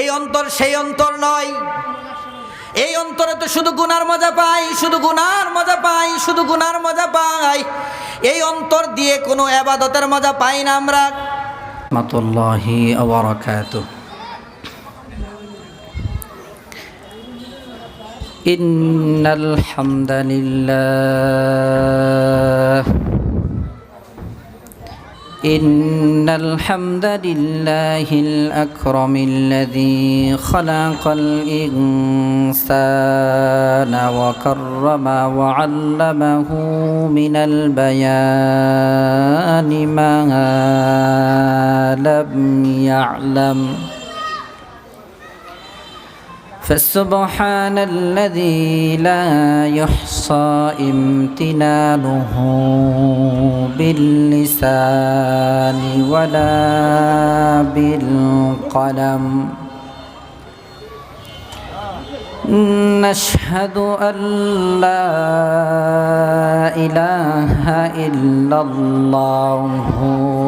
এই অন্তর সেই অন্তর নয়। এই অন্তরে তো শুধু গুনার মজা পাই, শুধু গুনার মজা পাই, শুধু গুনার মজা পাই। এই অন্তর দিয়ে কোনো ইবাদতের মজা পাই না আমরা। রাহমাতুল্লাহি ওয়া বারাকাতুহু। ইন্নাল হামদালিল্লাহ إن الحمد لله الأكرم الذي خلق الإنسان وكرم وعلمه من البيان ما لم يعلم فسبحان الذي لا يحصى امتنانه باللسان ولا بالقلم نشهد أن لا إله إلا الله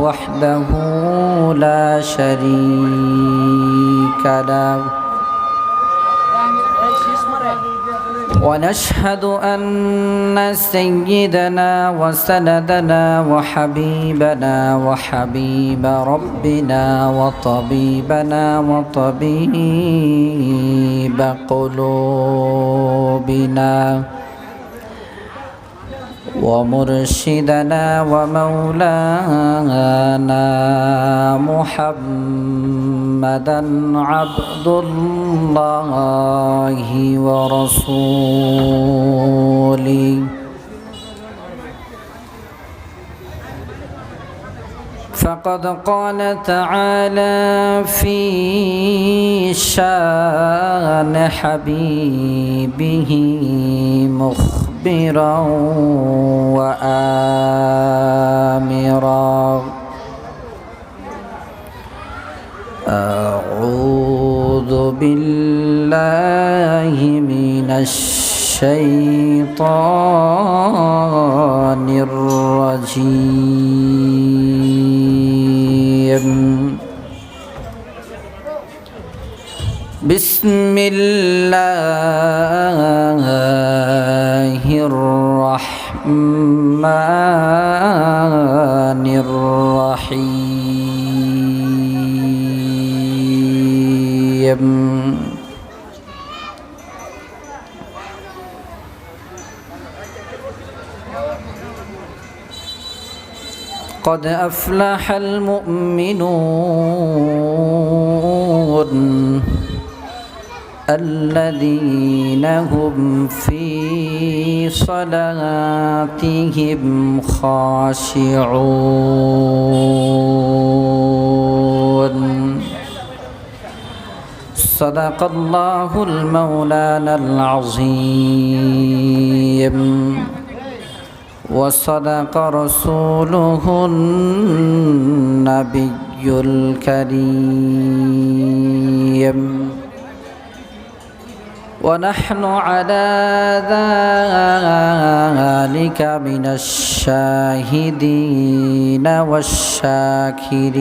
وحده لا شريك له ونشهد أن سيدنا وسندنا وحبيبنا وحبيب ربنا وطبيبنا وطبيب قلوبنا ومرشدنا ومولانا محمدا عبد الله ورسوله فقد قال تعالى في شان حبيبه مخبرا وآمرا أعوذ بالله من الشيطان الرجيم بسم الله الرحمن الرحيم قد أفلح المؤمنون الذين هم في صلاتهم خاشعون صدق الله المولانا العظيم وصدق رسوله النبي الكريم ونحن على ذلك من الشاهدين والشاكرين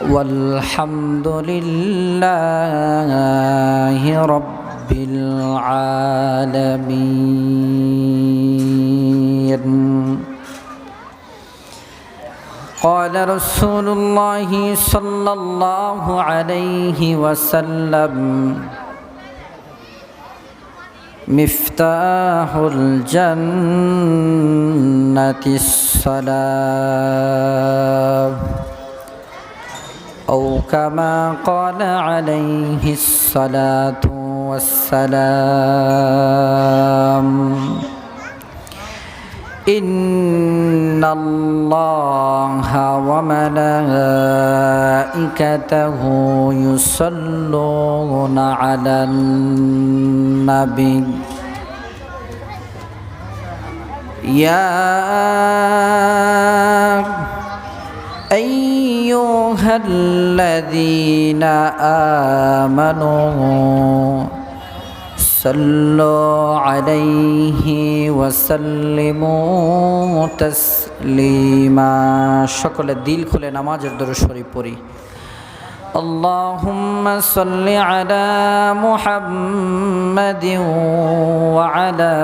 والحمد لله رب العالمين. قال رسول الله صلى الله عليه وسلم مفتاح الجنة الصلاة أو كما قال عليه الصلاة والسلام. إن الله وملائكته يصلون على النبي يا أيها الذين آمنوا صلوا عليه وسلموا تسليما সকলে দিল খুলে নামাজের দরুদ শরীফ পড়ি اللهم صل على محمد وعلى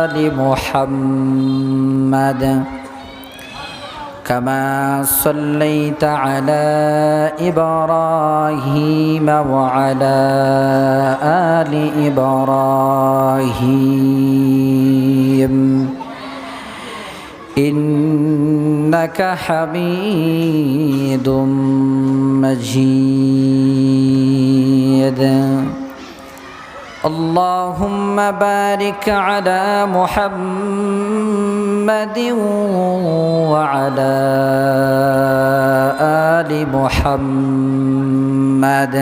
آل محمد كما صليت على إبراهيم وعلى آل إبراهيم إنك حميد مجيد اللهم بارك على محمد وعلى آل محمد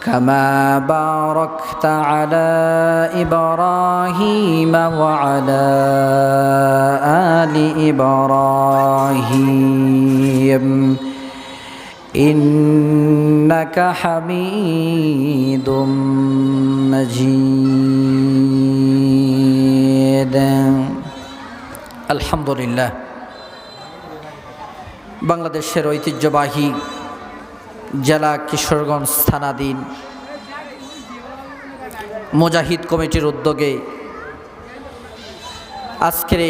كما باركت على إبراهيم وعلى آل إبراهيم إنك حميد مجيد الحمد لله বাংলাদেশের ঐতিহ্যবাহী জেলা কিশোরগঞ্জ থানাধীন মুজাহিদ কমিটির উদ্যোগে আজকের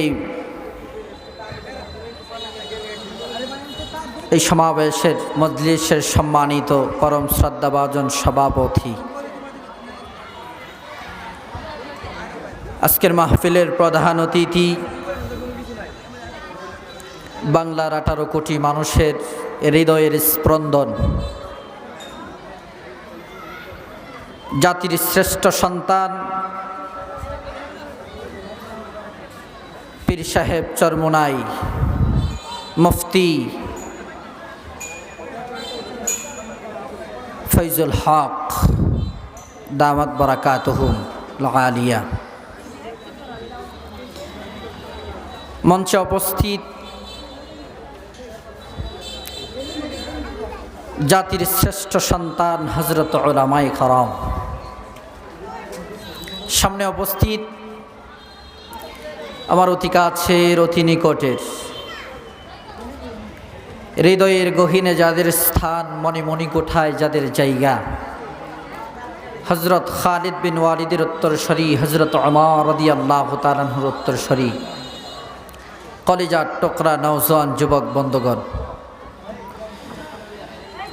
এই সমাবেশের মজলিসের সম্মানিত পরম শ্রদ্ধাভাজন সভাপতি, আজকের মাহফিলের প্রধান অতিথি, বাংলার 18 কোটি মানুষের হৃদয়ের স্পন্দন, জাতির শ্রেষ্ঠ সন্তান পীর সাহেব চরমোনাই মুফতি ফৈজুল হক দামাত বারাকাতুহুম আলিয়া, মঞ্চে উপস্থিত জাতির শ্রেষ্ঠ সন্তান হযরত উলামায়ে কেরাম, সামনে উপস্থিত আমার অতি কাছের অতি নিকটের হৃদয়ের গহীনে যাদের স্থান, মনে মণিকোঠায় যাদের জায়গা, হযরত খালিদ বিন ওয়ালিদের উত্তরসূরি হযরত ওমর রাদিয়াল্লাহু তাআলা আনহুর উত্তরসূরি কলিজার টুকরা নওজোয়ান যুবক বন্ধুগণ,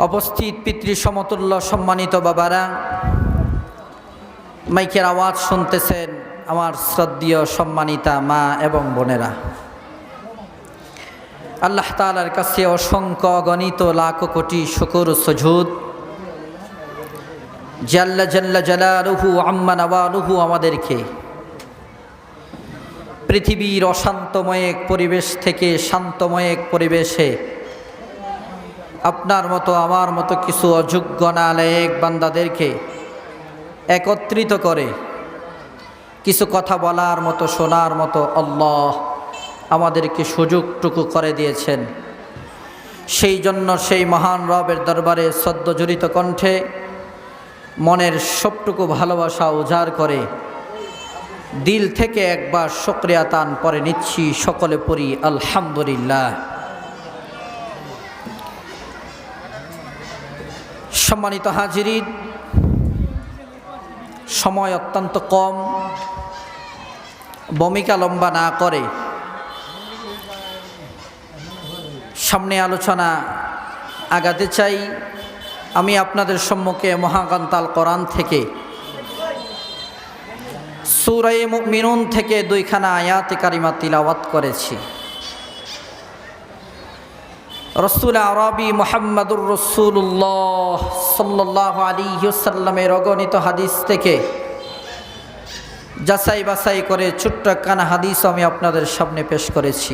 উপস্থিত পিতৃ সমতুল্য সম্মানিত বাবারা, মাইকের আওয়াজ শুনতেছেন আমার শ্রদ্ধেয় সম্মানিতা মা এবং বোনেরা, আল্লাহ তাআলার কাছে অসংখ্য অগণিত লাখ কোটি শুকর ও সুজুদ জাল্লা জাল্লা জালালুহু আম্মা নাওয়ালুহু আমাদেরকে পৃথিবীর অশান্তময় এক পরিবেশ থেকে শান্তময় এক পরিবেশে আপনার মতো আমার মতো কিছু অযোগ্য নালায়েক বান্দাদেরকে একত্রিত করে কিছু কথা বলার মতো, শোনার মতো আল্লাহ আমাদেরকে সুযোগটুকু করে দিয়েছেন। সেই জন্য সেই মহান রবের দরবারে সদ্যজড়িত কণ্ঠে মনের সবটুকু ভালোবাসা উজাড় করে দিল থেকে একবার শুকরিয়া তান পরে নিচ্ছি, সকলে পড়ি আলহামদুলিল্লাহ। সম্মানিত হাজিরিন, সময় অত্যন্ত কম, ভূমিকা লম্বা না করে সামনে আলোচনা আগাতে চাই। আমি আপনাদের সম্মুখে মহাগ্রন্থ আল কোরআন থেকে সূরা মুমিনুন থেকে 2খানা আয়াতে কারিমা তিলাওয়াত করেছি। রসুল আরবি মুহাম্মদুর রাসূলুল্লাহ সাল্লাল্লাহু আলাইহি ওয়াসাল্লামের অগণিত হাদিস থেকে যাচাই বাছাই করে ছোট্ট কানা হাদিস আমি আপনাদের সামনে পেশ করেছি।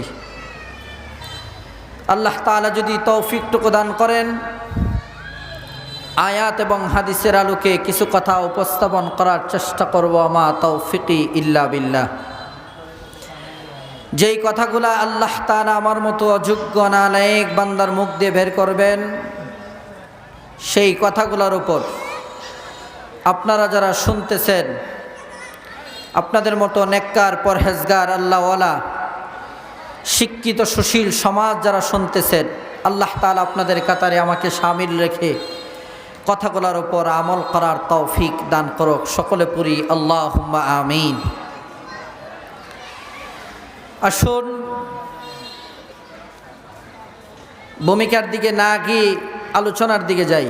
আল্লাহ তাআলা যদি তৌফিকটুকু দান করেন, আয়াত এবং হাদিসের আলোকে কিছু কথা উপস্থাপন করার চেষ্টা করব। মা তৌফিকি ইল্লা বিল্লাহ। যেই কথাগুলা আল্লাহ তাআলা আমার মতো অযোগ্য নালায়েক বান্দার মুখ দিয়ে বের করবেন, সেই কথাগুলোর উপর আপনারা যারা শুনতেছেন, আপনাদের মতো নেককার পরহেজগার আল্লাহওয়ালা শিক্ষিত সুশীল সমাজ যারা শুনতেছেন, আল্লাহ তাআলা আপনাদের কাতারে আমাকে শামিল রেখে কথাগুলোর উপর আমল করার তৌফিক দান করুক। সকলে পড়ি আল্লাহুম্মা আমিন। আসুন, ভূমিকার দিকে না গিয়ে আলোচনার দিকে যাই।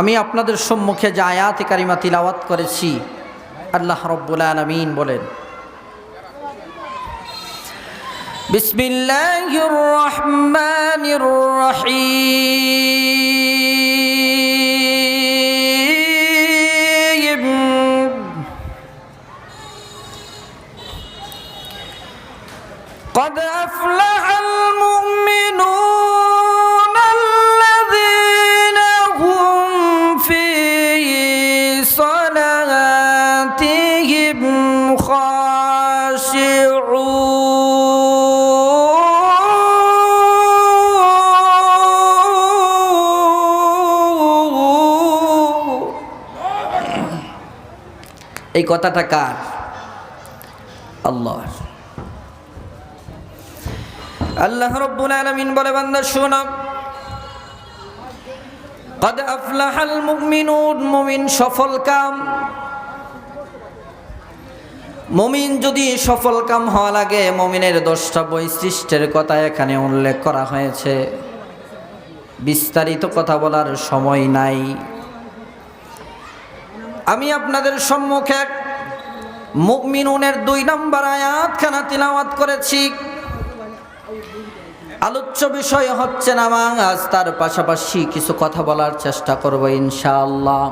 আমি আপনাদের সম্মুখে যে আয়াতে কারিমা তিলাওয়াত করেছি, আল্লাহ রাব্বুল আলামিন বলেন, বিসমিল্লাহির রহমানির রহিম। قد أفلح المؤمنون الذين هم في صلاتهم خاشعون। এই কথাটা কার? আল্লাহর। আল্লাহ রাব্বুল আলামিন বলে, বান্দা শোনো, قد أفلح المؤمنون, মুমিন সফল কাম। মুমিন যদি সফল কাম হওয়া লাগে, মুমিনের 10টা বৈশিষ্ট্যের কথা এখানে উল্লেখ করা হয়েছে। বিস্তারিত কথা বলার সময় নাই। আমি আপনাদের সম্মুখে মুমিনুনের 2 নম্বর আয়াতখানা তিলাওয়াত করেছি। আলোচ্য বিষয় হচ্ছে নামাজ, তার পাশাপাশি কিছু কথা বলার চেষ্টা করব ইনশাআল্লাহ।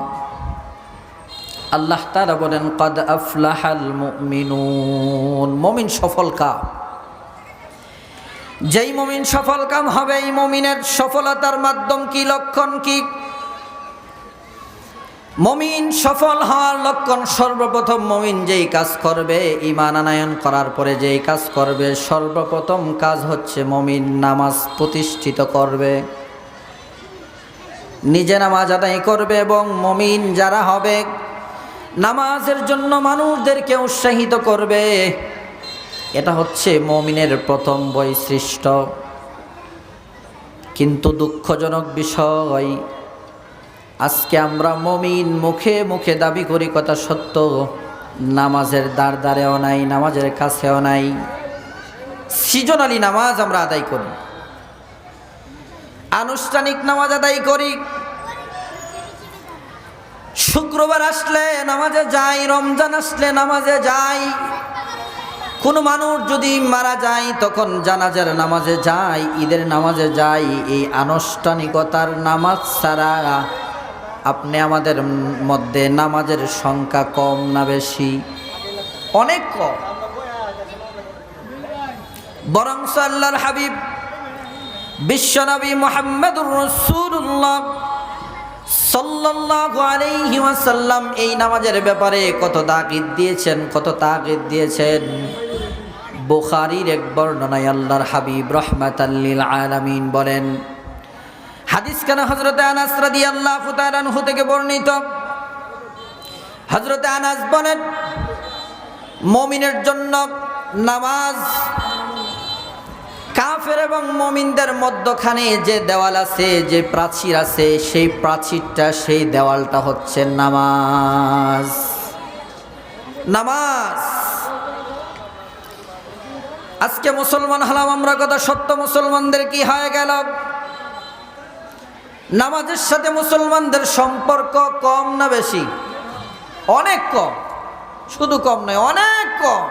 আল্লাহ তাআলা বলেন, قد أفلح المؤمنون, মুমিন সফল কাম। যেই মুমিন সফল কাম হবে, এই মুমিনের সফলতার মাধ্যম কি, লক্ষণ কি? মুমিন সফল হওয়ার লক্ষণ, সর্বপ্রথম মুমিন যেই কাজ করবে, ঈমান আনয়ন করার পরে যেই কাজ করবে, সর্বপ্রথম কাজ হচ্ছে মুমিন নামাজ প্রতিষ্ঠিত করবে, নিজে নামাজ আদায় করবে। এবং মুমিন যারা হবে, নামাজের জন্য মানুষদেরকে উৎসাহিত করবে। এটা হচ্ছে মুমিনের প্রথম বৈশিষ্ট্য। কিন্তু দুঃখজনক বিষয়, আজকে আমরা মুমিন, মুখে মুখে দাবি করি কথা সত্য, নামাজের দ্বারেও নাই, নামাজের কাছেও নাই। সৃজনালী নামাজ আমরা আদায় করি, আনুষ্ঠানিক নামাজ আদায় করি, শুক্রবার আসলে নামাজে যাই, রমজান আসলে নামাজে যাই, কোনো মানুষ যদি মারা যায় তখন জানাজার নামাজে যাই, ঈদের নামাজে যাই। এই আনুষ্ঠানিকতার নামাজ ছাড়া আপনি আমাদের মধ্যে নামাজের সংখ্যা কম না বেশি? অনেক কম। বরং আল্লাহর হাবিব বিশ্বনবী মুহাম্মদুর রাসূলুল্লাহ সাল্লাল্লাহু আলাইহি ওয়াসাল্লাম এই নামাজের ব্যাপারে কত তাকিদ দিয়েছেন। বুখারীর এক বর্ণনায় আল্লাহর হাবিব রাহমাতাল লিল আলামিন বলেন, হাদিস কেন হযরত আনাস রাদিয়াল্লাহু তাআলা আনহু থেকে বর্ণিত। হযরত আনাস বলেন, মুমিনের জন্য নামাজ, কাফের এবং মুমিনদের মধ্যখানে যে দেওয়াল আছে, যে প্রাচীর আছে, সেই প্রাচীরটা, সেই দেওয়ালটা হচ্ছে নামাজ। নামাজ। আজকে মুসলমান হলাম আমরা, কথা সত্য, মুসলমানদের কি হয়ে গেল? নামাজের সাথে মুসলমানদের সম্পর্ক কম না বেশি? অনেক কম। শুধু কম নয়, অনেক কম।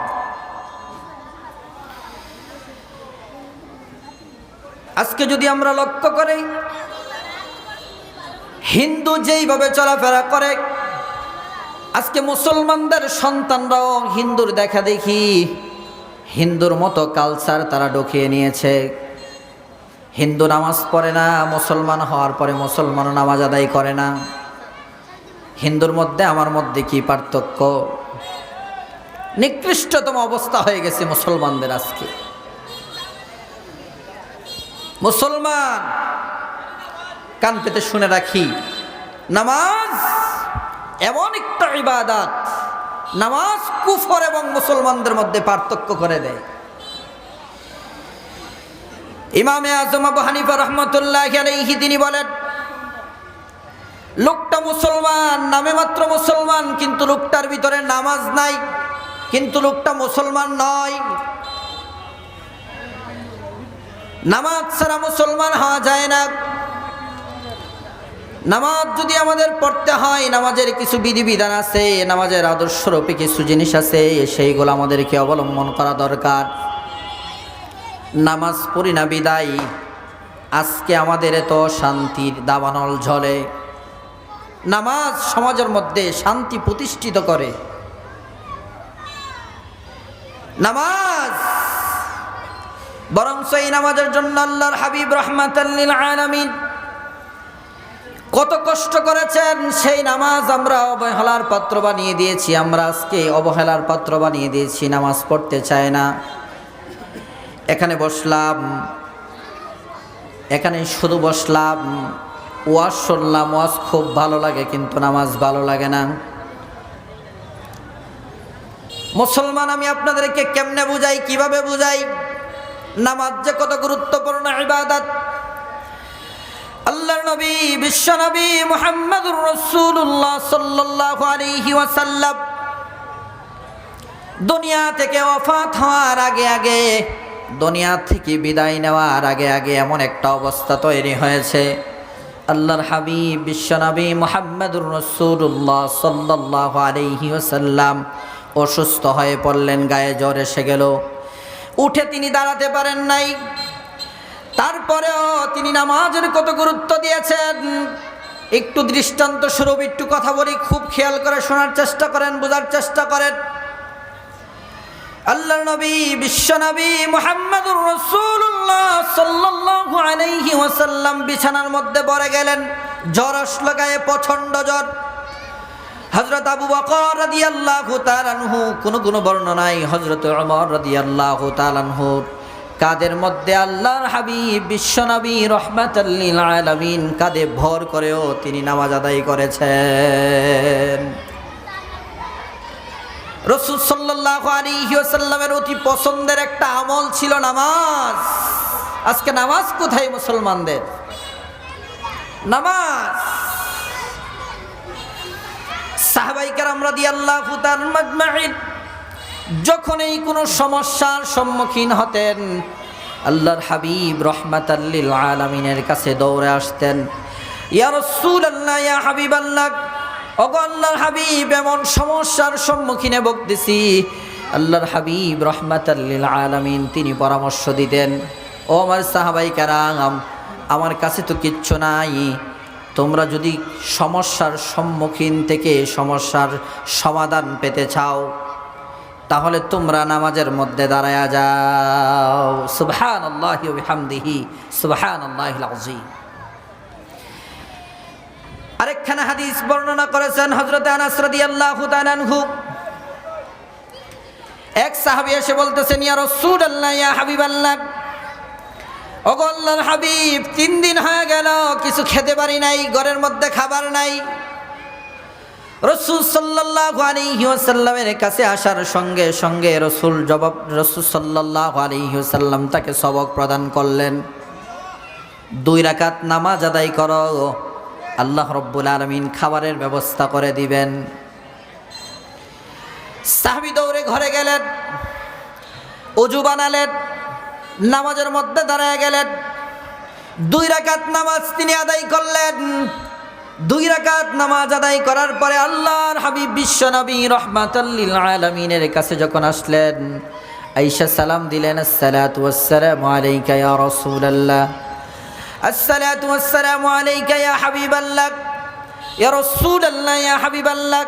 আজকে যদি আমরা লক্ষ্য করি, হিন্দু যেইভাবে চলাফেরা করে, আজকে মুসলমানদের সন্তানরাও হিন্দুর দেখা দেখি, হিন্দুর মতো কালচার তারা ঢুকিয়ে নিয়েছে। হিন্দু নামাজ পড়ে না, মুসলমান হওয়ার পরে মুসলমান নামাজ আদায় করে না। হিন্দুর মধ্যে আমার মধ্যে কি পার্থক্য? নিকৃষ্টতম অবস্থা হয়ে গেছে মুসলমানদের আজকে। মুসলমান, কান পেতে শুনে রাখি, নামাজ এমন একটা ইবাদত, নামাজ কুফর এবং মুসলমানদের মধ্যে পার্থক্য করে দেয়। ইমামে আজম আবু হানিফা রাহমাতুল্লাহি আলাইহি তিনি বলেন, লোকটা মুসলমান, নামে মাত্র মুসলমান, কিন্তু লোকটার ভিতরে নামাজ নাই, কিন্তু লোকটা মুসলমান নয়। নামাজ ছাড়া মুসলমান হওয়া যায় না। নামাজ যদি আমাদের পড়তে হয়, নামাজের কিছু বিধিবিধান আছে, নামাজের আদর্শরূপে কিছু জিনিস আছে, সেইগুলো আমাদেরকে অবলম্বন করা দরকার। নামাজ পড়ি না বিদায় আজকে আমাদের এত শান্তির দাবানল ঝলে। নামাজ সমাজের মধ্যে শান্তি প্রতিষ্ঠিত করে। নামাজ বরং এই নামাজের জন্য আল্লাহর হাবিব রাহমাতাল লিল আলামিন কত কষ্ট করেছেন। সেই নামাজ আমরা অবহেলার পাত্র বানিয়ে দিয়েছি। আমরা আজকে অবহেলার পাত্র বানিয়ে দিয়েছি, নামাজ পড়তে চায় না। এখানে বসলাম, এখানে শুধু বসলাম, ওয়াজ শুনলাম, ওয়াজ খুব ভালো লাগে, কিন্তু নামাজ ভালো লাগে না। মুসলমান আমি আপনাদেরকে কেমনে বুঝাই, কিভাবে বুঝাই? নামাজ যে কত গুরুত্বপূর্ণ ইবাদত। আল্লাহর নবী বিশ্ব নবী মুহাম্মদুর রাসূলুল্লাহ সাল্লাল্লাহু আলাইহি ওয়াসাল্লাম দুনিয়া থেকে ওফাত হওয়ার আগে আগে, দুনিয়া থেকে বিদায় নেওয়ার আগে আগে এমন একটা অবস্থা তৈরি হয়েছে, আল্লাহর হাবিব বিশ্ব নবী মুহাম্মদুর রাসূলুল্লাহ সাল্লাল্লাহু আলাইহি ওয়াসাল্লাম অসুস্থ হয়ে পড়লেন, গায়ে জ্বর এসে গেল, উঠে তিনি দাঁড়াতে পারেন নাই। তারপরেও তিনি নামাজের কত গুরুত্ব দিয়েছেন। একটু দৃষ্টান্ত স্বরূপ একটু কথা বলি, খুব খেয়াল করে শোনার চেষ্টা করেন, বোঝার চেষ্টা করেন। আল্লাহর নবী বিশ্ব নবী মুহাম্মদুর রাসূলুল্লাহ সাল্লাল্লাহু আলাইহি ওয়াসাল্লাম বিছানার মধ্যে পড়ে গেলেন, জ্বর আসলো গায়ে, প্রচন্ড জ্বর। হযরত আবু বকর রাদিয়াল্লাহু তাআলা আনহু, কোনো বর্ণনায় হযরত ওমর রাদিয়াল্লাহু তাআলা আনহু কাদের মধ্যে আল্লাহর হাবিব বিশ্বনবী রাহমাতাল লিল আলামিন কাঁধে ভর করেও তিনি নামাজ আদায় করেছেন। রাসূল সাল্লাল্লাহু আলাইহি ওয়াসাল্লামের অতি পছন্দের একটা আমল ছিল নামাজ। আজকে নামাজ কোথায় মুসলমানদের? নামাজ। সাহাবায়ে কেরাম রাদিয়াল্লাহু তাআলা মাজমাইন যখন এই কোনো সমস্যার সম্মুখীন হতেন, আল্লাহর হাবিব রাহমাতাল লিল আলামিনের কাছে দৌড়ে আসতেন, ইয়া রাসূলুল্লাহ, ইয়া হাবিবাল্লাহ, ওগো আল্লাহর হাবিব, এমন সমস্যার সম্মুখীনে ভুগতেছি। আল্লাহর হাবিব রাহমাতাল লিল আলামিন তিনি পরামর্শ দিতেন, ও আমার সাহাবায়ে কেরাম, আমার কাছে তো কিচ্ছু নাই, তোমরা যদি সমস্যার সম্মুখীন থেকে সমস্যার সমাধান পেতে চাও তাহলে তোমরা নামাজের মধ্যে দাঁড়ায়া যাও। সুবহানাল্লাহি ওয়া বিহামদিহি সুবহানাল্লাহিল আযীম। আরেকখানা হাদিস বর্ণনা করেছেন হযরত আনাস রাদিয়াল্লাহু তাআলা আনহু। এক সাহাবী এসে বলতেছেন, ইয়া রাসূলুল্লাহ, ইয়া হাবিবাল্লাহ, ওগো আল্লাহর হাবিব, 3 দিন হয়ে গেল কিছু খেতে পারি নাই, ঘরের মধ্যে খাবার নাই। রাসূল সাল্লাল্লাহু আলাইহি ওয়াসাল্লামের কাছে আসার সঙ্গে সঙ্গে রাসূল সাল্লাল্লাহু আলাইহি ওয়াসাল্লাম তাকে সবক প্রদান করলেন, 2 রাকাত নামাজ আদায় করো, আল্লাহ রাব্বুল আলামিন খাবারের ব্যবস্থা করে দিবেন। সাহাবী দৌড়ে ঘরে গেলেন, ওযু বানালেন, নামাজের মধ্যে দাঁড়ায় গেলেন, 2 রাকাত নামাজ তিনি আদায় করলেন। 2 রাকাত নামাজ আদায় করার পরে আল্লাহর হাবিব বিশ্ব নবী রাহমাতাল লিল আলামিনের কাছে যখন আসলেন, আয়েশা সালাম দিলেন, আসসালাতু ওয়াসসালামু আলাইকা ইয়া রাসূলুল্লাহ, আসসালাতু ওয়াসসালামু আলাইকা ইয়া হাবিবাল্লাহ, ইয়া রাসূলুল্লাহ, ইয়া হাবিবাল্লাহ,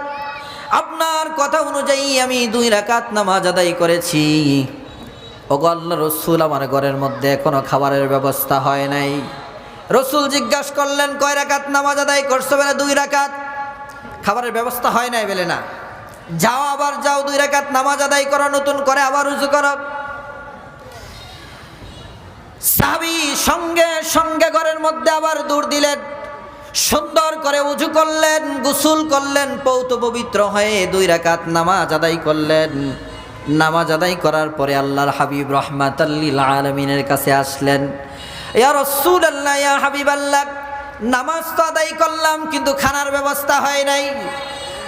আপনার কথা অনুযায়ী আমি 2 রাকাত নামাজ আদায় করেছি। ওগো আল্লাহর রাসূল, আমার ঘরের মধ্যে এখনো খাবারের ব্যবস্থা হয় নাই। রাসূল জিজ্ঞাসা করলেন, কয় রাকাত নামাজ আদায় করছো? বলে 2 রাকাত। খাবারের ব্যবস্থা হয় নাই? বলে না। যাও, আবার যাও, 2 রাকাত নামাজ আদায় করো, নতুন করে আবার ওযু করো। সাহাবী সঙ্গে সঙ্গে ঘরের মধ্যে আবার দৌড় দিলেন, সুন্দর করে উযু করলেন, গোসল করলেন, পৌত পবিত্র হয়ে 2 রাকাত নামাজ আদায় করলেন। নামাজ আদায় করার পরে আল্লাহর হাবিব রাহমাতাল লিল আলামিনের কাছে আসলেন। ইয়া রাসূলুল্লাহ, ইয়া হাবিবাল্লাহ, নামাজ তো আদায় করলাম কিন্তু খানার ব্যবস্থা হয় নাই।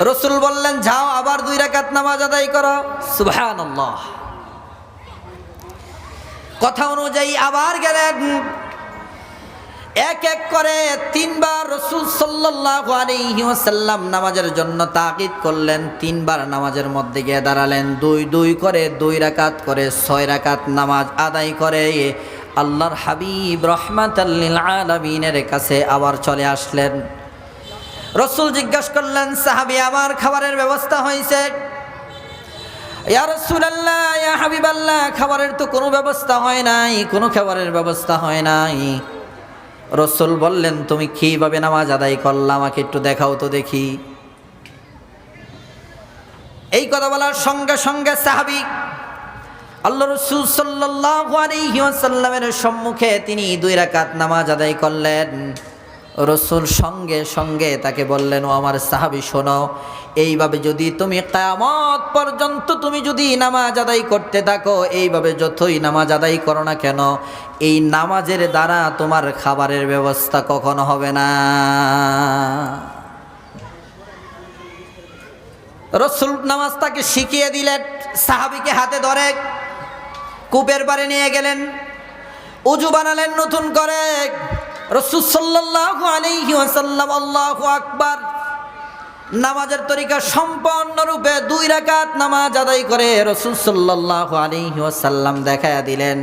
রাসূল বললেন, যাও আবার 2 রাকাত নামাজ আদায় করো। সুবহানাল্লাহ। কথা অনুযায়ী আবার গেলেন। এক এক করে 3 বার রাসূল সাল্লাল্লাহু আলাইহি ওয়াসাল্লাম নামাজের জন্য তাকিদ করলেন। 3 বার নামাজের মধ্যে গিয়ে দাঁড়ালেন। 2 করে 2 রাকাত করে 6 রাকাত নামাজ আদায় করে আল্লাহর হাবিব রাহমাতাল লিল আলামিনের কাছে আবার চলে আসলেন। রাসূল জিজ্ঞাসা করলেন, সাহাবী, আমার খাবারের ব্যবস্থা হয়েছে? ইয়া রাসূলুল্লাহ, ইয়া হাবিবাল্লাহ, খাবারের তো কোনো ব্যবস্থা হয় নাই, কোনো খাবারের ব্যবস্থা হয় নাই। রাসূল বললেন, তুমি কিভাবে নামাজ আদায় করলা আমাকে একটু দেখাও তো দেখি। এই কথা বলার সঙ্গে সঙ্গে সাহাবী আল্লাহ রাসূল সাল্লাল্লাহু আলাইহি ওয়াসাল্লামের সম্মুখে তিনি 2 রাকাত নামাজ আদায় করলেন। রাসূল সঙ্গে সঙ্গে তাকে বললেন, ও আমার সাহাবী, শোনো, এইভাবে যদি তুমি কিয়ামত পর্যন্ত তুমি যদি নামাজ আদায় করতে থাকো, এইভাবে যতই নামাজ আদায় করো না কেন, এই নামাজের দ্বারা তোমার খাবারের ব্যবস্থা কখনো হবে না। রাসূল নামাজটাকে শিখিয়ে দিলেন। সাহাবীকে হাতে ধরে কূপের পাড়ে নিয়ে গেলেন, উযু বানালেন নতুন করে। রাসূল সাল্লাল্লাহু আলাইহি ওয়াসাল্লাম আল্লাহু আকবার নামাজের তরিকা সম্পূর্ণরূপে 2 রাকাত নামাজ আদায় করে রাসূল সাল্লাল্লাহু আলাইহি ওয়াসাল্লাম দেখায়া দিলেন।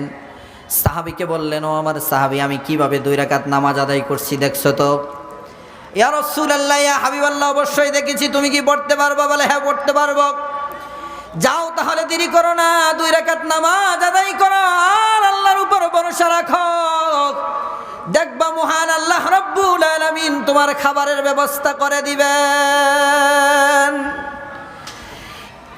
সাহাবীকে বললেন, ও আমার সাহাবী, আমি কিভাবে 2 রাকাত নামাজ আদায় করছি দেখছো তো? ইয়া রাসূলুল্লাহ, ইয়া হাবিবাল্লাহ, অবশ্যই দেখেছি। তুমি কি পড়তে পারবা? বলে, হ্যাঁ, পড়তে পারবো। যাও তাহলে, দেরি করো না, 2 রাকাত নামাজ আদায় করো আর আল্লাহর উপর ভরসা রাখো। দেখবা মহান আল্লাহ রাব্বুল আলামিন তোমার খাবারের ব্যবস্থা করে দিবেন।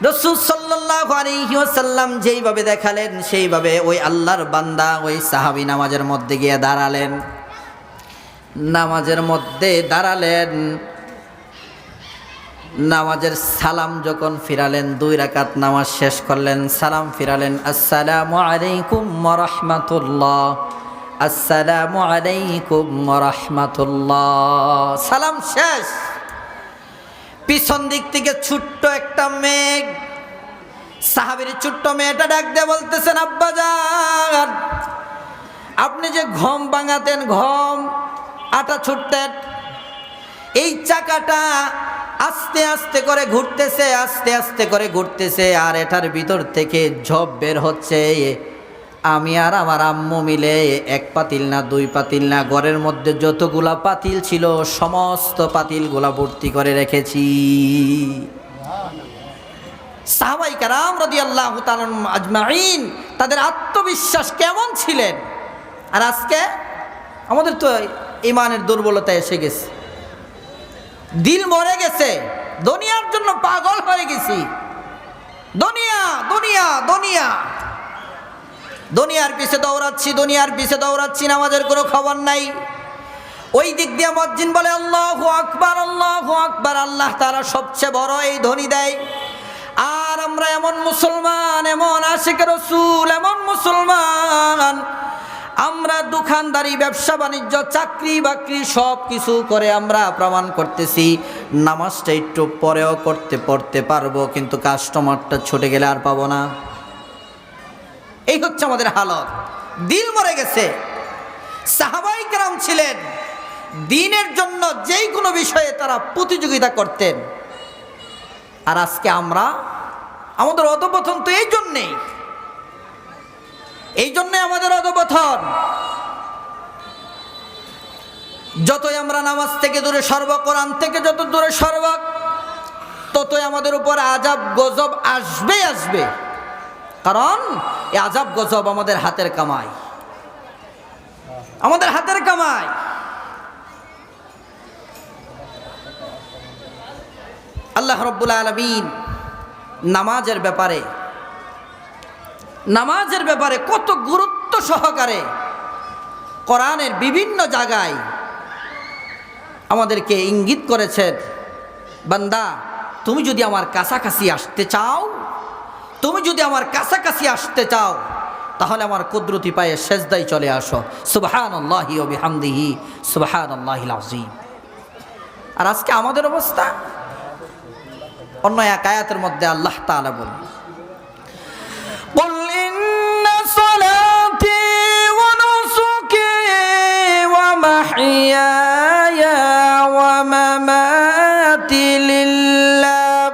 রাসূল সাল্লাল্লাহু আলাইহি ওয়াসাল্লাম যেইভাবে দেখালেন সেইভাবে ওই আল্লাহর বান্দা ওই সাহাবী নামাজের মধ্যে গিয়ে দাঁড়ালেন। নামাজের মধ্যে দাঁড়ালেন, নামাজের সালাম যখন ফিরালেন, 2 রাকাত নামাজ শেষ করলেন, সালাম ফিরালেন, আসসালামু আলাইকুম ওয়া রাহমাতুল্লাহ, আসসালামু আলাইকুম ওয়া রাহমাতুল্লাহ। সালাম শেষ। পিছন দিক থেকে ছোট্ট একটা মেয়ে, সাহাবীর ছোট্ট মেয়েটা ডাক দিয়ে বলতেছেন, আব্বাজান, আপনি যে গম ভাঙাতেন, গম আটা ছুটতেন, এই চাকাটা আস্তে আস্তে করে ঘুরতেছে, আস্তে আস্তে করে ঘুরতেছে, আর এটার ভিতর থেকে ঝোপ বের হচ্ছে। আমি আর আমার আম্মু মিলে 1 পাতিল না 2 পাতিল না, ঘরের মধ্যে যতগুলা পাতিল ছিল সমস্ত পাতিলগুলা ভর্তি করে রেখেছি। সাহাবায়ে কেরাম রাদিয়াল্লাহু তাআলা আজমাইন তাদের আত্মবিশ্বাস কেমন ছিলেন! আর আজকে আমাদের তো ঈমানের দুর্বলতা এসে গেছে, দিল মরে গেছে, দুনিয়ার জন্য পাগল হয়ে গেছি। দুনিয়া দুনিয়া দুনিয়া, দুনিয়ার পিছে দৌড়াচ্ছি, দুনিয়ার পিছে দৌড়াচ্ছি, নামাজের কোনো খবর নাই। ওই দিক দিয়ে মুয়াজ্জিন বলে, আল্লাহু আকবার, আল্লাহু আকবার, আল্লাহ তাআলা সবচেয়ে বড় এই ধ্বনি দেয়। আর আমরা এমন মুসলমান, এমন আশিক রাসূল, এমন মুসলমান, আমরা দোকানদারি, ব্যবসা বাণিজ্য, চাকরি বাকরি সব কিছু করে আমরা প্রমাণ করতেছি নামাজটা একটু পরেও পড়তে পারবো, কিন্তু কাস্টমারটা ছুটে গেলে আর পাবো না। এই হচ্ছে আমাদের হালত, দিল মরে গেছে। সাহাবায়ে কেরাম ছিলেন দ্বীনের জন্য যেই কোনো বিষয়ে তারা প্রতিযোগিতা করতেন। আর আজকে আমরা, আমাদের অধঃপতন তো এই জন্যেই, এই জন্যে আমাদের অধঃপতন। যতই আমরা নামাজ থেকে দূরে সরব, কোরআন থেকে যত দূরে সরব, ততই আমাদের উপর আযাব গজব আসবেই আসবে। কারণ এই আযাব গজব আমাদের হাতের কামাই, আমাদের হাতের কামাই। আল্লাহ রাব্বুল আলামিন নামাজের ব্যাপারে কত গুরুত্ব সহকারে কোরআনের বিভিন্ন জায়গায় আমাদেরকে ইঙ্গিত করেছেন, বান্দা তুমি যদি আমার কাছাকাছি আসতে চাও, তুমি যদি আমার কাছাকাছি আসতে চাও, তাহলে আমার কুদরতি পায়ে সেজদায় চলে আসো। সুবহানাল্লাহি ওয়া বিহামদিহি সুবহানাল্লাহিল আযীম। আর আজকে আমাদের অবস্থা, অন্য এক আয়াতের মধ্যে আল্লাহ তাআলা বলেন, কুল ইন্না সালাতি ওয়া নুসুকি ওয়া মাহইয়ায়া ওয়া মামাতি লিল্লাহ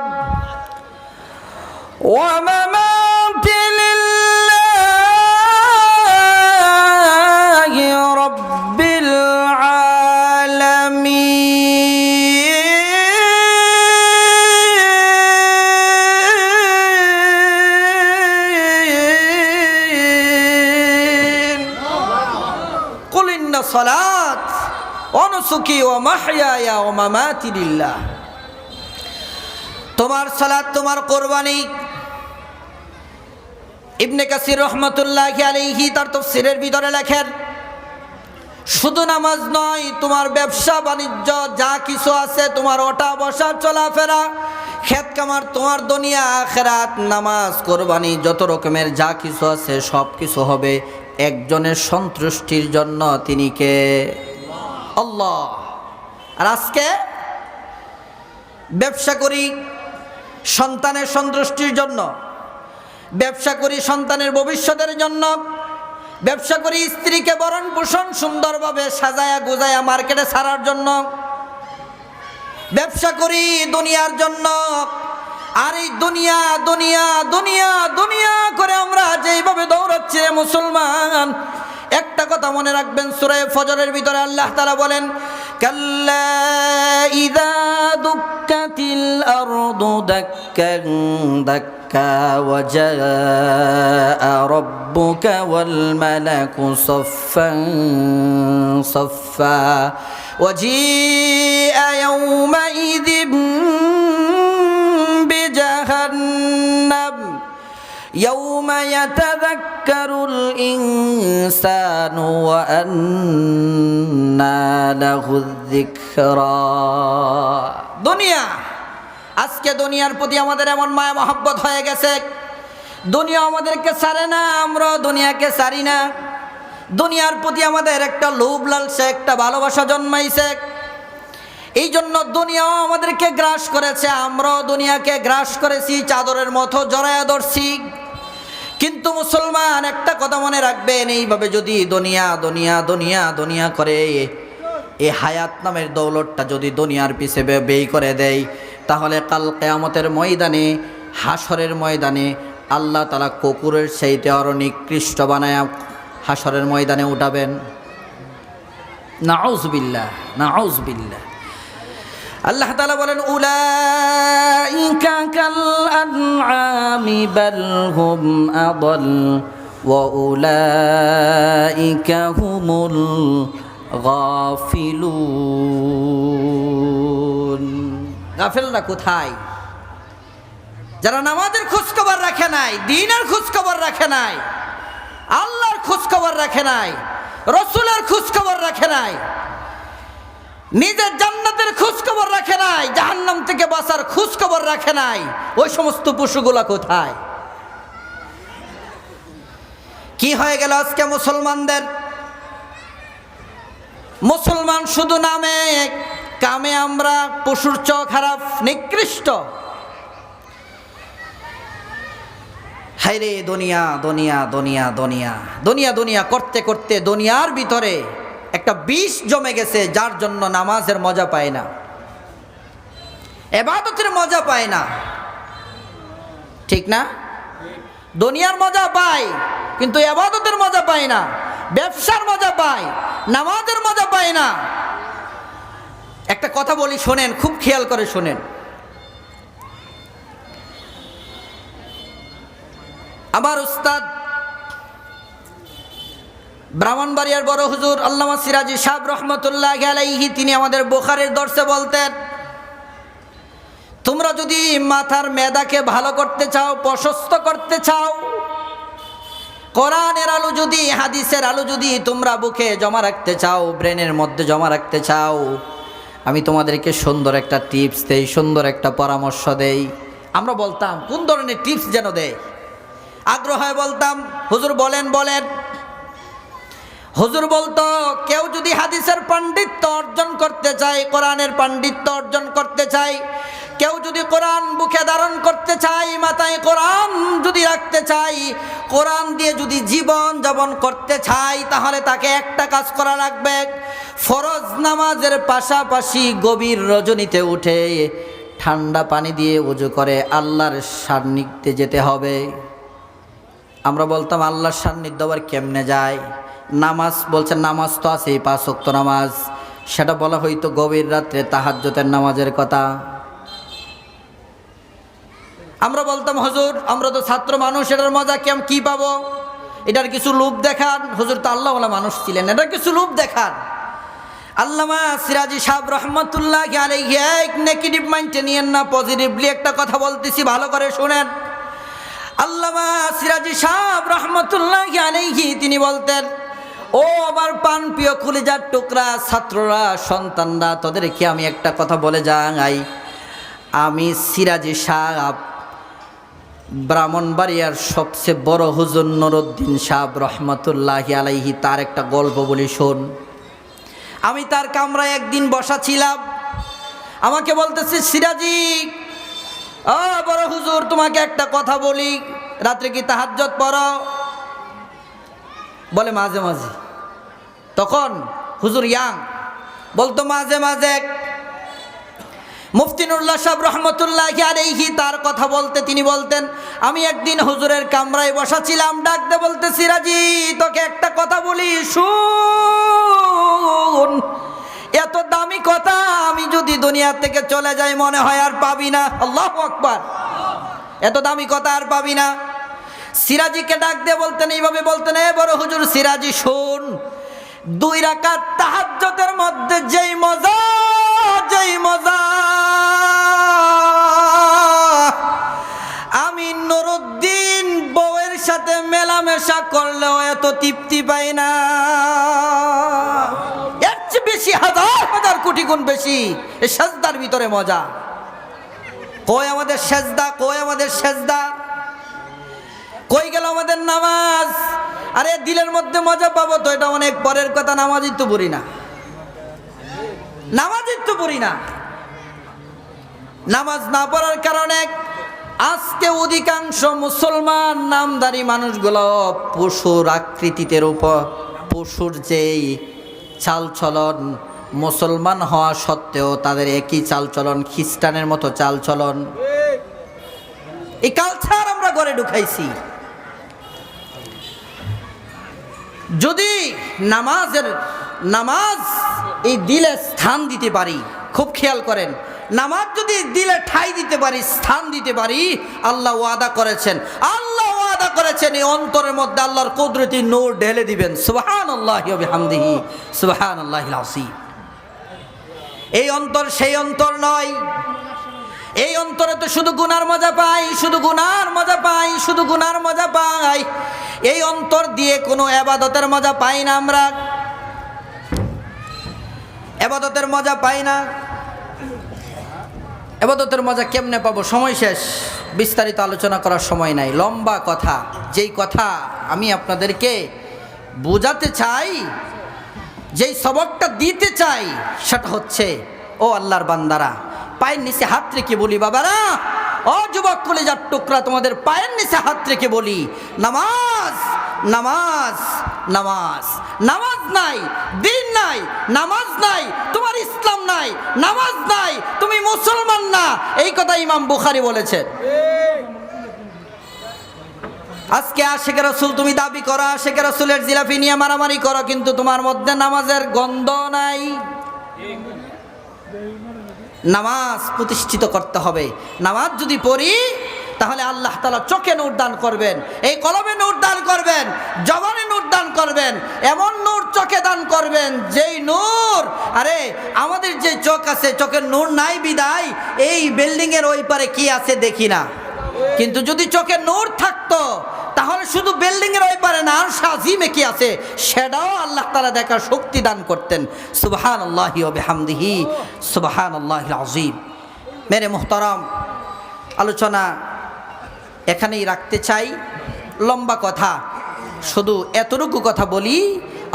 ওয়া মামাতি লিল্লাহি রাব্বিল আলামিন। কুল ইন্না সালাত ওয়া নুসুকি ওয়া মাহইয়ায়া ওয়া মামাতি লিল্লাহ। তোমার সালাত, তোমার কুরবানি, ইবনে কাসির রহমাতুল্লাহি আলাইহি তার তাফসীরের ভিতরে লেখেন, শুধু নামাজ নয়, তোমার ব্যবসা বাণিজ্য যা কিছু আছে, তোমার ওঠা বসা চলাফেরা, খেত কামার, তোমার দুনিয়া আখিরাত, নামাজ কুরবানি যত রকমের যা কিছু আছে সব কিছু হবে একজনের সন্তুষ্টির জন্য। তিনি কে? আল্লাহ। আর আজকে ব্যবসা করি সন্তানের সন্তুষ্টির জন্য, ব্যবসা করি সন্তানের ভবিষ্যতের জন্য, ব্যবসা করি স্ত্রীকে বরণ পোষণ সুন্দরভাবে সাজায়া গুজায়া মার্কেটে ছাড়ার জন্য, ব্যবসা করি দুনিয়ার জন্য। আর এই দুনিয়া দুনিয়া দুনিয়া দুনিয়া করে আমরা যেইভাবে দৌড়াচ্ছি রে মুসলমান, একটা কথা মনে রাখবেন, সূরা ফজরের ভিতরে আল্লাহ তাআলা বলেন, কাল্লা ইযা দুক্কাতিল আরদু দাক্কান দাক্কা ওয়া জাআ রাব্বুকা ওয়াল মালাকু সাফফান সাফফা ওয়া জিআ ইয়াওমাইযিন বিজাহান্নাম ইয়াউমা ইয়াতাযাক্কারুল ইনসানু ওয়া আন্না লাহুয যিকরা। দুনিয়া, আজকে দুনিয়ার প্রতি আমাদের এমন মায়া মহব্বত হয়ে গেছে, দুনিয়া আমাদেরকে ছাড়ে না, আমরা দুনিয়াকে ছাড়ি না। দুনিয়ার প্রতি আমাদের একটা লোভ লালসা, একটা ভালোবাসা জন্মাইছে। এই জন্য দুনিয়াও আমাদেরকে গ্রাস করেছে, আমরাও দুনিয়াকে গ্রাস করেছি, চাদরের মতো জড়ায়া ধরছি। কিন্তু মুসলমান একটা কথা মনে রাখবেন, এইভাবে যদি দুনিয়া দুনিয়া দুনিয়া দুনিয়া করে এই হায়াত নামের দৌলতটা যদি দুনিয়ার পিছে ব্যয় করে দেয়, তাহলে কাল কিয়ামতের ময়দানে, হাসরের ময়দানে আল্লাহ তাআলা কুকুরের চাইতে আরো নিকৃষ্ট বানায়া হাসরের ময়দানে উঠাবেন। নাউযুবিল্লাহ নাউযুবিল্লাহ। আল্লাহ তাআলা বলেন, উলাইকা কাল আনআমি বাল হুম আদাল ওয়া উলাইকা হুমুল গাফিলুন। গাফেলরা কোথায়? যারা নামাজের খোঁজ খবর রাখে নাই, দ্বীনের খোঁজ খবর রাখে নাই, আল্লাহর খোঁজ খবর রাখে নাই, রাসূলের খোঁজ খবর রাখে নাই, নিজের জান্নাতের খোঁজ খবর রাখে নাই, জাহান্নাম থেকে বাঁচার খোঁজ খবর রাখে নাই, ওই সমস্ত পশুগুলা কোথায়? কি হয়ে গেল আজকে মুসলমানদের? মুসলমান শুধু নামে, কামে আমরা পশুর চেয়ে খারাপ, নিকৃষ্ট। হায়রে দুনিয়া দুনিয়া দুনিয়া দুনিয়া দুনিয়া দুনিয়া করতে করতে দুনিয়ার ভিতরে একটা বিষ জমে গেছে, যার জন্য নামাজের মজা পায় না, ইবাদতের মজা পায় না। ঠিক না? দুনিয়ার মজা পায় কিন্তু ইবাদতের মজা পায় না, ব্যবসার মজা পায়, নামাজের মজা পায় না। একটা কথা বলি, শোনেন, খুব খেয়াল করে শোনেন। আমার উস্তাদ ব্রাহ্মণবাড়িয়ার বড় হুজুর আল্লামা সিরাজি সাহেব রহমতুল্লাহি আলাইহি, তিনি আমাদের বুখারীর দর্শে বলতেন, তোমরা যদি মাথার মেদাকে ভালো করতে চাও, প্রশস্ত করতে চাও, কোরআনের আলো যদি, হাদিসের আলো যদি তোমরা বুকে জমা রাখতে চাও, ব্রেনের মধ্যে জমা রাখতে চাও, আমি তোমাদেরকে সুন্দর একটা টিপস দেই, সুন্দর একটা পরামর্শ দেই। আমরা বলতাম কোন ধরনের টিপস যেন দেয়, আগ্রহ হয় বলতাম হুজুর বলেন বলেন। হুজুর বলতো কেউ যদি হাদিসের পাণ্ডিত্য অর্জন করতে চায়, কোরআনের পাণ্ডিত্য অর্জন করতে চায়, কেউ যদি কোরআন বুকে ধারণ করতে চায়, মাথায় কোরআন যদি রাখতে চায়, কোরআন দিয়ে যদি জীবন যাপন করতে চায়, তাহলে তাকে একটা কাজ করা লাগবে। ফরজ নামাজের পাশাপাশি গভীর রজনীতে উঠে ঠান্ডা পানি দিয়ে ওযু করে আল্লাহর সান্নিধ্যে যেতে হবে। আমরা বলতাম আল্লাহর সান্নিধ্য আবার কেমনে যায়? নামাজ বলছেন, নামাজ তো আছে 5 ওয়াক্ত নামাজ, সেটা বলা হয়তো গভীর রাত্রে তাহাজ্জুদের নামাজের কথা। আমরা বলতাম হুজুর আমরা তো ছাত্র মানুষ, এটার মজা কি পাবো? এটার কিছু লোভ দেখান। হুজুর তো আল্লাহওয়ালা মানুষ ছিলেন, এটার কিছু লোভ দেখান। আল্লামা সিরাজি সাহেব রহমতুল্লাহি আলাইহি এক নেগেটিভ মাইন্ডে নিয়েন না, পজিটিভলি একটা কথা বলতেছি, ভালো করে শুনেন। আল্লামা সিরাজি সাহেব রহমতুল্লাহি আলাইহি তিনি বলতেন, ও আমার পান প্রিয় কলিজার টুকরা ছাত্ররা, সন্তানরা, তোদেরকে আমি একটা কথা বলে যাই। আমি সিরাজি সাহেব ব্রাহ্মণবাড়িয়ার সবচেয়ে বড় হুজুর নুরউদ্দিন সাহেব রহমতুল্লাহি আলাইহি তার একটা গল্প বলি শোন। আমি তার কামরায় একদিন বসা ছিলাম, আমাকে বলতেছে সিরাজি ও বড় হুজুর তোমাকে একটা কথা বলি, রাত্রে কি তাহাজ্জুদ পড়ো? বলে মাঝে মাঝে। তখন হুজুর ইয়াং বলতো মাঝে মাঝে। মুফতি নুরুল্লাহ সাহেব রহমতুল্লাহি আলাইহি তার কথা বলতে তিনি বলতেন, আমি একদিন হুজুরের কামরায় বসা ছিলাম, ডাক দে বলতে সিরাজি তোকে একটা কথা বলি শুন, এত দামি কথা আমি যদি দুনিয়া থেকে চলে যাই মনে হয় আর পাবি না। আল্লাহু আকবার, এত দামি কথা আর পাবি না। সিরাজিকে ডাক দিয়ে বলতেন, এইভাবে বলতেন, এ বড় হুজুর সিরাজি শুন, 2 রাকাত তাহাজ্জুদের মধ্যে যেই মজা আমি নুরউদ্দিন বউয়ের সাথে মেলামেশা করলেও এত তৃপ্তি পাই না। এর চেয়ে বেশি হাজার কোটি গুণ বেশি এই সেজদার ভিতরে মজা। কই আমাদের সেজদা, কই আমাদের সেজদা, কই গেল আমাদের নামাজ? আরে দিলের মধ্যে মজা পাবো তো এটা অনেক পরের কথা, নামাজই তো পড়ি না, নামাজই তো পড়ি না। নামাজ না পড়ার কারণে আজকে অধিকাংশ মুসলমান নামধারী মানুষগুলো পশুর আকৃতিতে উপর, পশুর যেই চালচলন, মুসলমান হওয়া সত্ত্বেও তাদের একই চালচলন, খ্রিস্টানের মতো চালচলন। এই কালচার আমরা ঘরে ঢুকাইছি। যদি নামাজ এই দিলে স্থান দিতে পারি, খুব খেয়াল করেন, নামাজ যদি দিলে ঠাই দিতে পারি, স্থান দিতে পারি, আল্লাহ ওয়াদা করেছেন এই অন্তরের মধ্যে আল্লাহর কুদরতি নূর ঢেলে দিবেন। সুবহানাল্লাহি ওয়া বিহামদিহি সুবহানাল্লাহিল আযীম। এই অন্তর সেই অন্তর নয়, এই অন্তরে তো শুধু গুনার মজা পাই, শুধু গুনার মজা পাই, শুধু গুনার মজা পাই। এই অন্তর দিয়ে কোনো ইবাদতের মজা পাই না, আমরা ইবাদতের মজা পাই না। ইবাদতের মজা কেমনে পাবো? সময় শেষ, বিস্তারিত আলোচনা করার সময় নাই, লম্বা কথা। যেই কথা আমি আপনাদেরকে বোঝাতে চাই, যেই সবকটা দিতে চাই, সেটা হচ্ছে, ও আল্লাহর বান্দারা, পায়ের নিচে হাত রেখে বলি বাবারা, ও যুবক কলিজার টুকরা, তোমাদের পায়ের নিচে হাত রেখে বলি, নামাজ নামাজ নামাজ। নামাজ নাই, দিন নাই, নামাজ নাই, তোমার ইসলাম নাই, নামাজ নাই, তুমি মুসলমান না। এই কথা ইমাম বুখারী বলেছেন। আজকে আশিকে রাসূল তুমি দাবি করো, আশিকে রাসূলের জিলাপি নিয়ে মারামারি করো, কিন্তু তোমার মধ্যে নামাজের গন্ধ নাই। নামাজ প্রতিষ্ঠিত করতে হবে। নামাজ যদি পড়ি তাহলে আল্লাহ তাআলা চোখে নূর দান করবেন, এই কলবে নূর দান করবেন, জবানে নূর দান করবেন, এমন নূর চোখে দান করবেন যেই নূর, আরে আমাদের যে চোখ আছে, চোখের নূর নাই বিদায় এই বিল্ডিং এর ওই পারে কি আছে দেখি না। কিন্তু যদি চোখে নূর থাকতো তাহলে শুধু বিল্ডিংয়ের ওই পারে না, আর আজিমে কি আছে সেটাও আল্লাহ তাআলা দেখার শক্তি দান করতেন। সুবহানাল্লাহি ওয়া বিহামদিহি সুবহানাল্লাহিল আযীম। মেরে মুহতারাম, আলোচনা এখানেই রাখতে চাই, লম্বা কথা, শুধু এতটুকু কথা বলি।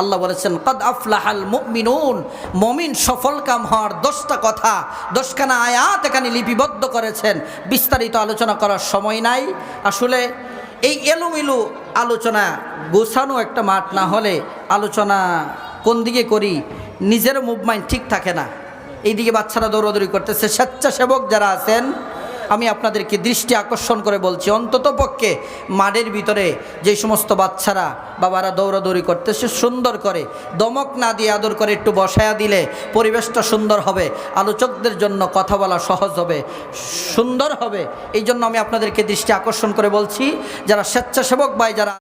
আল্লাহ বলেছেন কদ আফলাহাল মুমিনুন, মুমিন সফল কাম হওয়ার 10টা কথা, 10খানা আয়াত এখানে লিপিবদ্ধ করেছেন। বিস্তারিত আলোচনা করার সময় নাই। আসলে এই এলোমেলো আলোচনা, গোছানো একটা মাঠ না হলে আলোচনা কোন দিকে করি নিজের মুভমেন্ট ঠিক থাকে না। এইদিকে বাচ্চারা দৌড়াদৌড়ি করতেছে। স্বেচ্ছাসেবক যারা আছেন, আমি আপনাদেরকে দৃষ্টি আকর্ষণ করে বলছি, অন্তত পক্ষে মাঠের ভিতরে যে সমস্ত বাচ্চারা বাবারা দৌড়াদৌড়ি করতেছে, সুন্দর করে দমক না দিয়ে আদর করে একটু বসায়া দিলে পরিবেশটা সুন্দর হবে, আলোচকদের জন্য কথা বলা সহজ হবে, সুন্দর হবে। এই জন্য আমি আপনাদেরকে দৃষ্টি আকর্ষণ করে বলছি, যারা স্বেচ্ছাসেবক ভাই যারা